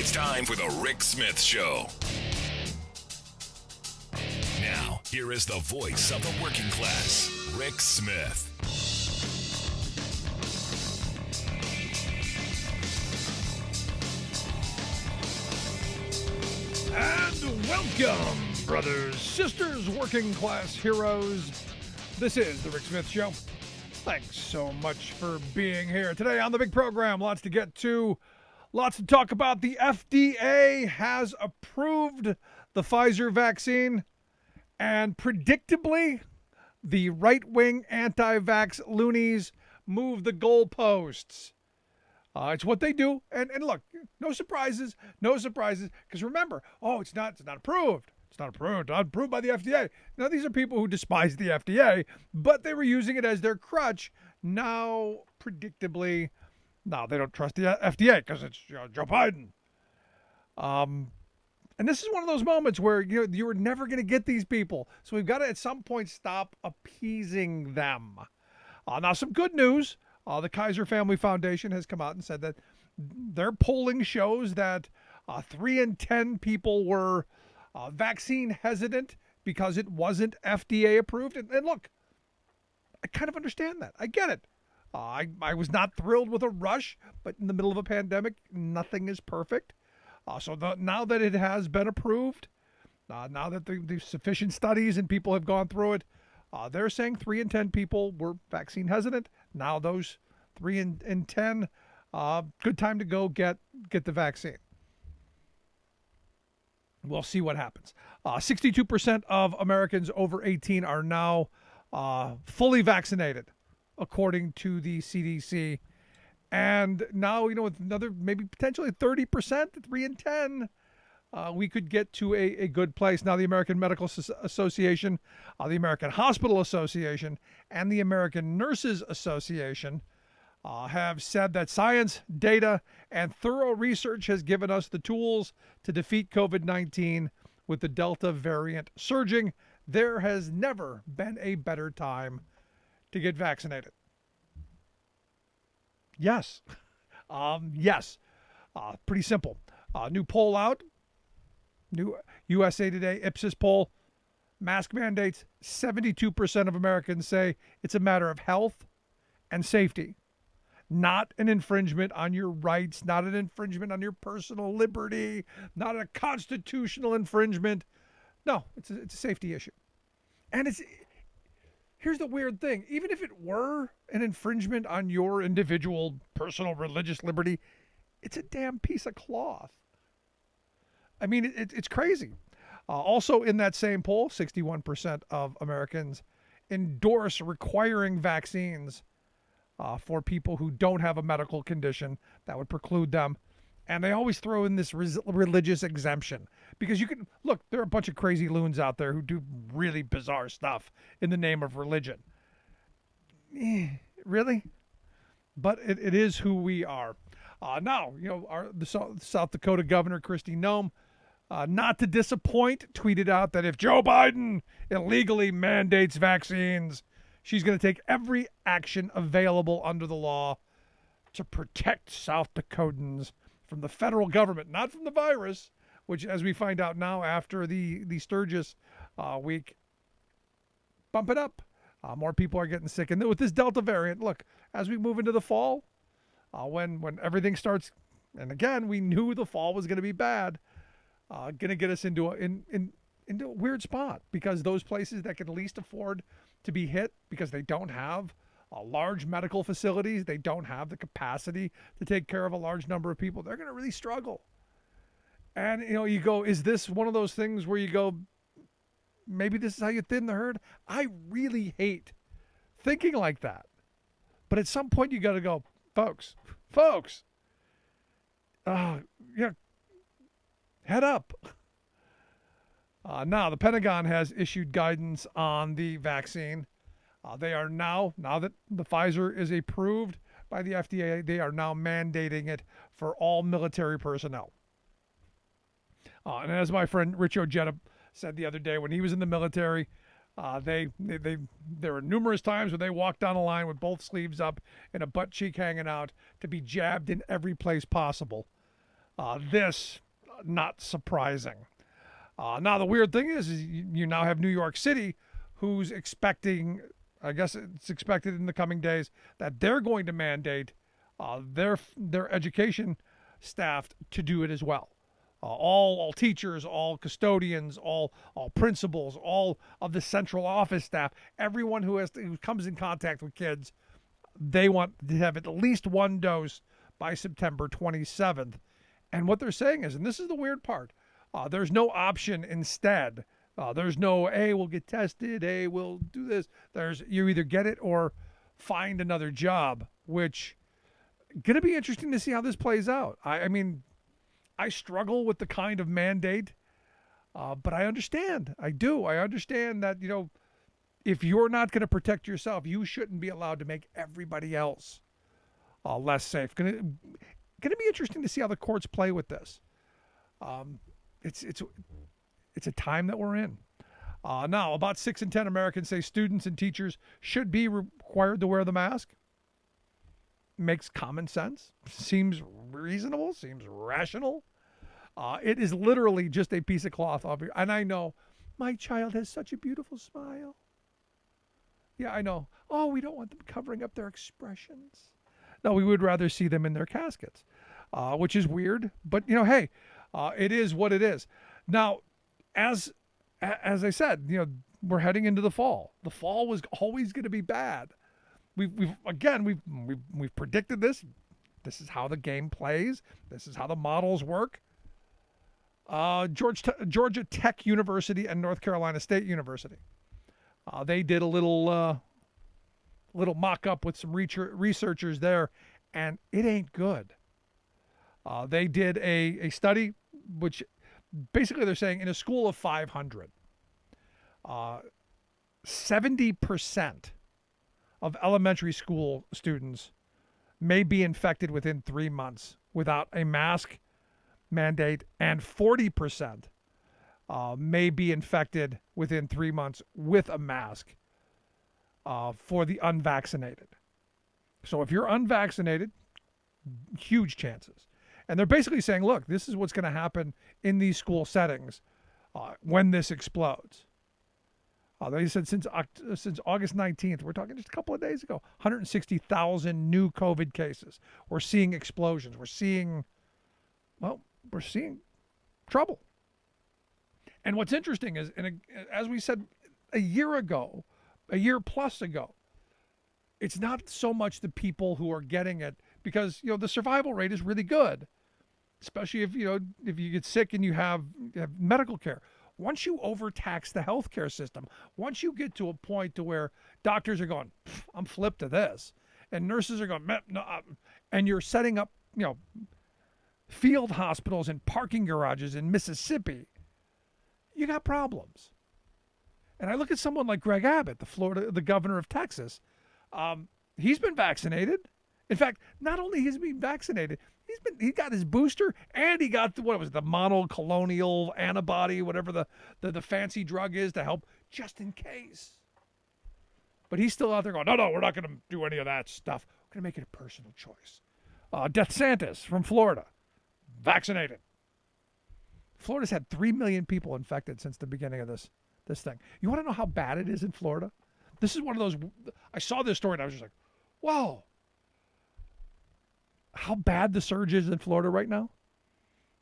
It's time for the Rick Smith Show. Now, here is the voice of the working class, Rick Smith. And welcome, brothers, sisters, working class heroes. This is the Rick Smith Show. Thanks so much for being here. Today on the big program, lots to get to, lots to talk about. The FDA has approved the Pfizer vaccine, and predictably, the right-wing anti-vax loonies move the goalposts. It's what they do, and look, no surprises, because remember, it's not approved. It's not approved by the FDA. Now, these are people who despise the FDA, but they were using it as their crutch. Now, predictably, now they don't trust the FDA because it's Joe Biden. And this is one of those moments where you were never going to get these people. So we've got to, at some point, stop appeasing them. Now, some good news. The Kaiser Family Foundation has come out and said that their polling shows that 3 in 10 people were vaccine hesitant because it wasn't FDA approved. And look, I kind of understand that. I get it. I was not thrilled with a rush, but in the middle of a pandemic, nothing is perfect. Now that it has been approved, now that the sufficient studies and people have gone through it, they're saying 3 in 10 people were vaccine hesitant. Now those 3 in 10, good time to go get the vaccine. We'll see what happens. 62% of Americans over 18 are now fully vaccinated, according to the CDC. And now, with another maybe potentially 30%, 3 in 10, we could get to a good place. Now, the American Medical Association, the American Hospital Association, and the American Nurses Association have said that science, data, and thorough research has given us the tools to defeat COVID-19 with the Delta variant surging. There has never been a better time to get vaccinated. Yes. Yes. Pretty simple. New poll out. New USA Today Ipsos poll. Mask mandates. 72% of Americans say it's a matter of health and safety. Not an infringement on your rights, not an infringement on your personal liberty, not a constitutional infringement. No, it's a safety issue. And here's the weird thing. Even if it were an infringement on your individual personal religious liberty, it's a damn piece of cloth. I mean, it's crazy. Also in that same poll, 61% of Americans endorse requiring vaccines for people who don't have a medical condition that would preclude them. And they always throw in this religious exemption because there are a bunch of crazy loons out there who do really bizarre stuff in the name of religion. Really? But it is who we are. Now, the South Dakota Governor Kristi Noem, not to disappoint, tweeted out that if Joe Biden illegally mandates vaccines, she's going to take every action available under the law to protect South Dakotans from the federal government, not from the virus, which, as we find out now after the Sturgis week, bump it up. More people are getting sick. And with this Delta variant, look, as we move into the fall, when everything starts, and again, we knew the fall was going to be bad, going to get us into a weird spot because those places that can least afford to be hit because they don't have large medical facilities, they don't have the capacity to take care of a large number of people, they're going to really struggle. And, you go, is this one of those things where you go, maybe this is how you thin the herd? I really hate thinking like that. But at some point you got to go, folks, head up. Now, the Pentagon has issued guidance on the vaccine. They are now that the Pfizer is approved by the FDA, they are now mandating it for all military personnel. And as my friend Rich Ojeda said the other day, when he was in the military, there were numerous times when they walked down the line with both sleeves up and a butt cheek hanging out to be jabbed in every place possible. This, not surprising. Now, the weird thing is you now have New York City, who's expecting, I guess it's expected in the coming days, that they're going to mandate their education staff to do it as well. All teachers, all custodians, all principals, all of the central office staff, everyone who comes in contact with kids, they want to have at least one dose by September 27th. And what they're saying is, and this is the weird part, there's no option instead. There's no, hey, we'll get tested, hey, we'll do this. There's, you either get it or find another job, which going to be interesting to see how this plays out. I mean, I struggle with the kind of mandate, but I understand. I do. I understand that, if you're not going to protect yourself, you shouldn't be allowed to make everybody else less safe. Going to be interesting to see how the courts play with this. It's a time that we're in. Now, about 6 in 10 Americans say students and teachers should be required to wear the mask. Makes common sense. Seems reasonable. Seems rational. It is literally just a piece of cloth. And I know, my child has such a beautiful smile. Yeah, I know. Oh, we don't want them covering up their expressions. No, we would rather see them in their caskets, which is weird. But, hey, it is what it is. Now, as I said, we're heading into the fall. The fall was always going to be bad. We've predicted this. This is how the game plays. This is how the models work. Georgia Tech University and North Carolina State University. They did a little mock-up with some researchers there, and it ain't good. They did a study, which basically they're saying in a school of 500, 70% of elementary school students may be infected within 3 months without a mask mandate, and 40% may be infected within 3 months with a mask for the unvaccinated. So if you're unvaccinated, huge chances. And they're basically saying, look, this is what's going to happen in these school settings when this explodes. They said since August 19th, we're talking just a couple of days ago, 160,000 new COVID cases. We're seeing explosions. We're seeing trouble. And what's interesting is, as we said a year plus ago, it's not so much the people who are getting it, because the survival rate is really good, especially if you get sick and you have medical care. Once you overtax the healthcare system, once you get to a point to where doctors are going, I'm flipped to this, and nurses are going, no, and you're setting up field hospitals and parking garages in Mississippi, you got problems. And I look at someone like Greg Abbott, the governor of Texas. He's been vaccinated. In fact, not only has he been vaccinated, he got his booster, and he got the monoclonal antibody, whatever the fancy drug is to help just in case. But he's still out there going, no, we're not going to do any of that stuff. We're going to make it a personal choice. DeSantis from Florida, vaccinated. Florida's had 3 million people infected since the beginning of this thing. You want to know how bad it is in Florida? This is one of those, I saw this story and I was just like, whoa. How bad the surge is in Florida right now?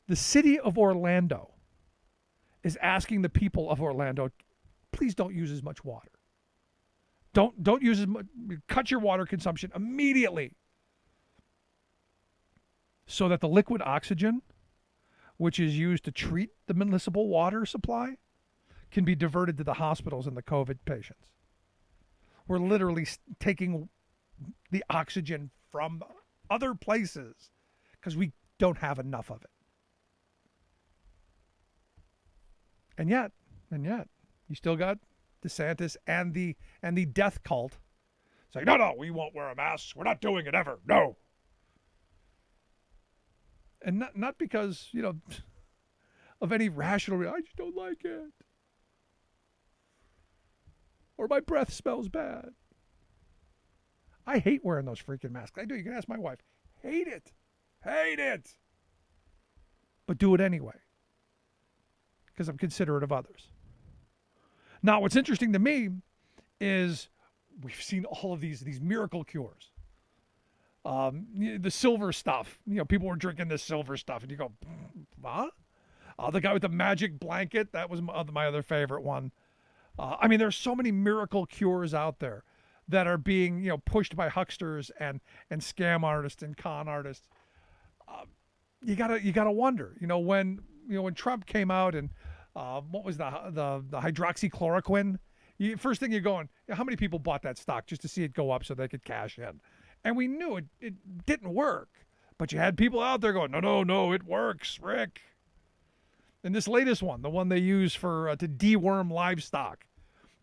The city of Orlando is asking the people of Orlando, please don't use as much water. Don't use as much, cut your water consumption immediately, so that the liquid oxygen, which is used to treat the municipal water supply, can be diverted to the hospitals and the COVID patients. We're literally taking the oxygen from other places because we don't have enough of it. And yet, you still got DeSantis and the death cult saying, no, we won't wear a mask. We're not doing it ever. No. And not because, of any rational reason. I just don't like it. Or my breath smells bad. I hate wearing those freaking masks. I do. You can ask my wife. Hate it. but do it anyway because I'm considerate of others. Now, what's interesting to me is we've seen all of these miracle cures. The silver stuff. People were drinking this silver stuff, and you go, huh? The guy with the magic blanket, that was my other favorite one. There's so many miracle cures out there that are being, pushed by hucksters and scam artists and con artists. You gotta wonder, when Trump came out and what was the hydroxychloroquine? First thing you're going, how many people bought that stock just to see it go up so they could cash in? And we knew it didn't work, but you had people out there going, no, it works, Rick. And this latest one, the one they use for to deworm livestock,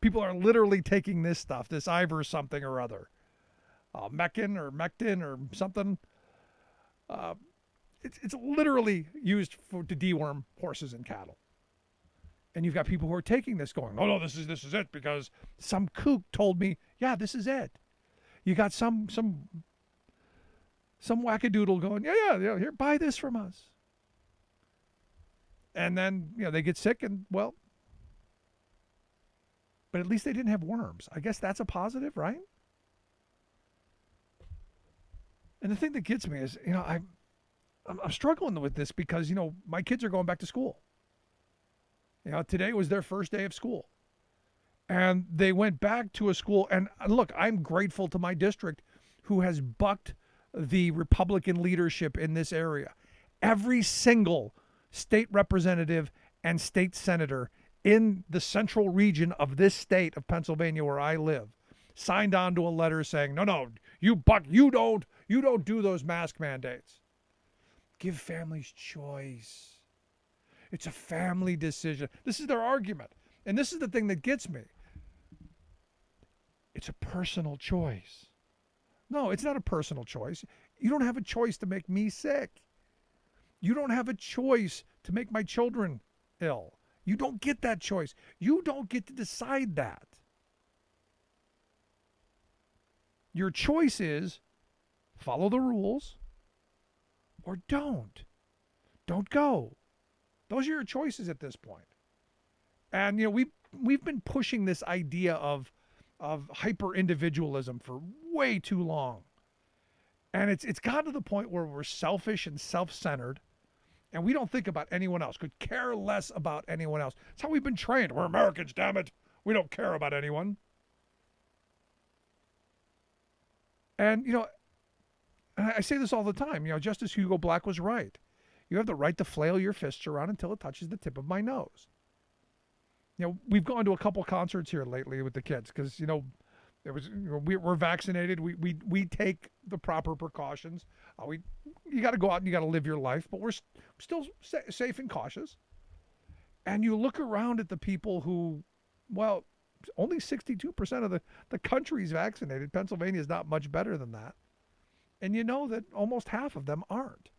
people are literally taking this stuff, this Ivor something or other, Mectin or something. It's literally used to deworm horses and cattle. And you've got people who are taking this going, oh no, this is it because some kook told me, yeah, this is it. You got some wackadoodle going, yeah, here, buy this from us. And then, they get sick and, well, but at least they didn't have worms. I guess that's a positive, right? And the thing that gets me is, I'm struggling with this because, my kids are going back to school. Today was their first day of school. And they went back to a school. And look, I'm grateful to my district who has bucked the Republican leadership in this area. Every single state representative and state senator in the central region of this state of Pennsylvania where I live signed on to a letter saying, no, you don't do those mask mandates. Give families choice. It's a family decision. This is their argument. And this is the thing that gets me. It's a personal choice. No, it's not a personal choice. You don't have a choice to make me sick. You don't have a choice to make my children ill. You don't get that choice. You don't get to decide that. Your choice is follow the rules or don't. Don't go. Those are your choices at this point. And we've been pushing this idea of hyper individualism for way too long. And it's gotten to the point where we're selfish and self-centered and we don't think about anyone else. Could care less about anyone else. That's how we've been trained. We're Americans, damn it. We don't care about anyone. And I say this all the time, Justice Hugo Black was right. You have the right to flail your fists around until it touches the tip of my nose. We've gone to a couple concerts here lately with the kids because, we're vaccinated. We take the proper precautions. You got to go out and you got to live your life, but we're still safe and cautious. And you look around at the people who, well, only 62% of the country is vaccinated. Pennsylvania is not much better than that. And you know that almost half of them aren't.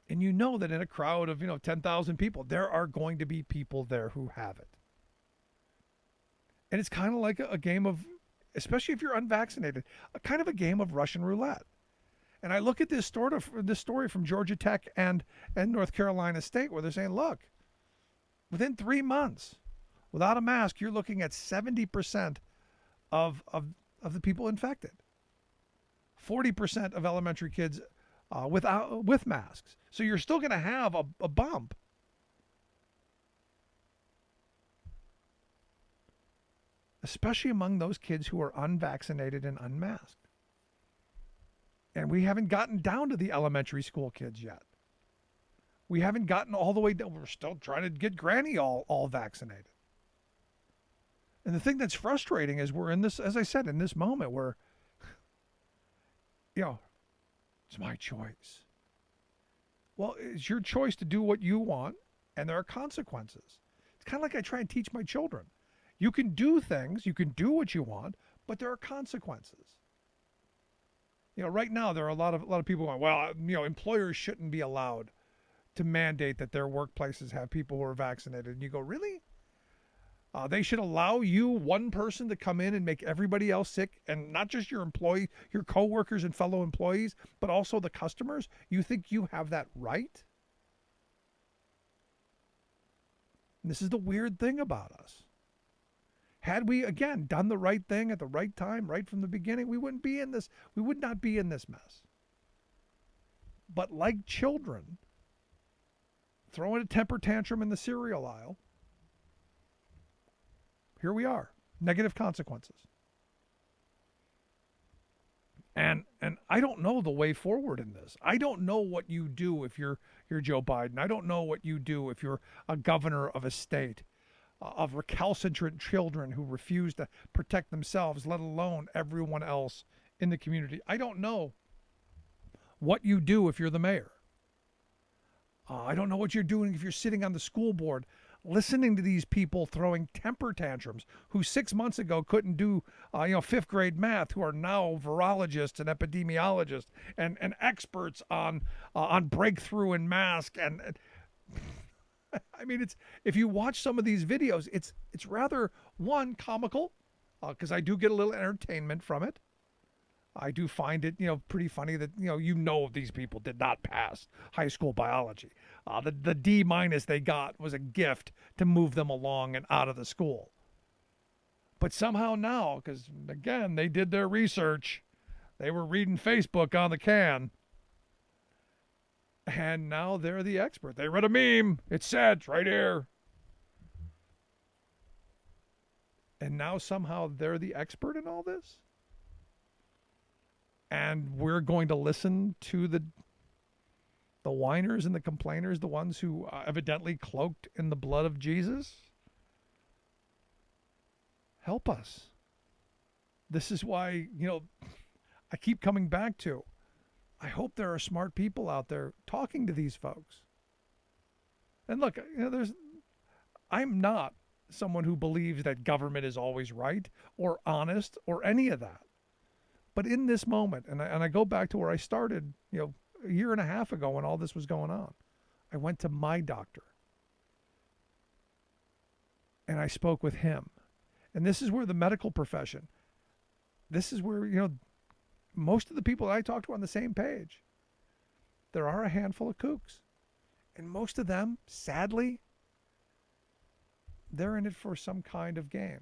And you know that in a crowd of, 10,000 people, there are going to be people there who have it. And it's kind of like a game of, especially if you're unvaccinated, a kind of a game of Russian roulette. And I look at this story from Georgia Tech and North Carolina State where they're saying, look, within 3 months, without a mask, you're looking at 70% of the people infected. 40% of elementary kids with masks. So you're still going to have a bump. Especially among those kids who are unvaccinated and unmasked. And we haven't gotten down to the elementary school kids yet. We haven't gotten all the way down. We're still trying to get Granny all vaccinated. And the thing that's frustrating is we're in this, as I said, in this moment where, it's my choice. Well, it's your choice to do what you want, and there are consequences. It's kind of like I try and teach my children. You can do things, you can do what you want, but there are consequences. Right now there are a lot of people going, well, employers shouldn't be allowed to mandate that their workplaces have people who are vaccinated. And you go, really? They should allow you, one person, to come in and make everybody else sick, and not just your employee, your coworkers and fellow employees, but also the customers. You think you have that right? And this is the weird thing about us. Had we, again, done the right thing at the right time, right from the beginning, we wouldn't be in this. We would not be in this mess. But like children, throwing a temper tantrum in the cereal aisle, here we are. Negative consequences. And I don't know the way forward in this. I don't know what you do if you're Joe Biden. I don't know what you do if you're a governor of a state of recalcitrant children who refuse to protect themselves, let alone everyone else in the community. I don't know what you do if you're the mayor. I don't know what you're doing if you're sitting on the school board listening to these people throwing temper tantrums who 6 months ago couldn't do fifth grade math, who are now virologists and epidemiologists and experts on breakthrough and mask. And I mean, it's, if you watch some of these videos, it's rather, one, comical, because I do get a little entertainment from it. I do find it, pretty funny that, these people did not pass high school biology. The D- they got was a gift to move them along and out of the school. But somehow now, because, again, they did their research, they were reading Facebook on the can, and now they're the expert. They read a meme. It said, it's right here. And now somehow they're the expert in all this? And we're going to listen to the whiners and the complainers, the ones who evidently cloaked in the blood of Jesus? Help us. This is why, I keep coming back to, I hope there are smart people out there talking to these folks. And look, I'm not someone who believes that government is always right or honest or any of that. But in this moment, and I go back to where I started, a year and a half ago when all this was going on, I went to my doctor and I spoke with him. And this is where the medical profession, this is where, most of the people that I talk to are on the same page. There are a handful of kooks. And most of them, sadly, they're in it for some kind of game.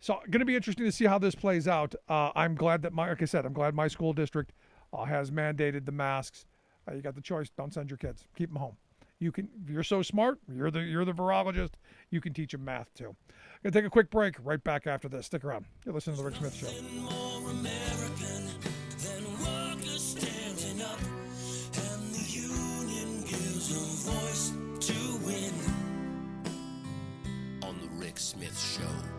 So going to be interesting to see how this plays out. I'm glad that like I said, I'm glad my school district has mandated the masks. You got the choice. Don't send your kids. Keep them home. You can, if you're so smart, you're the virologist, you can teach them math too. Gonna take a quick break. Right back after this. Stick around. You're listening to the Rick Smith Show. More American than workers standing up, and the union gives a voice to win. On the Rick Smith Show.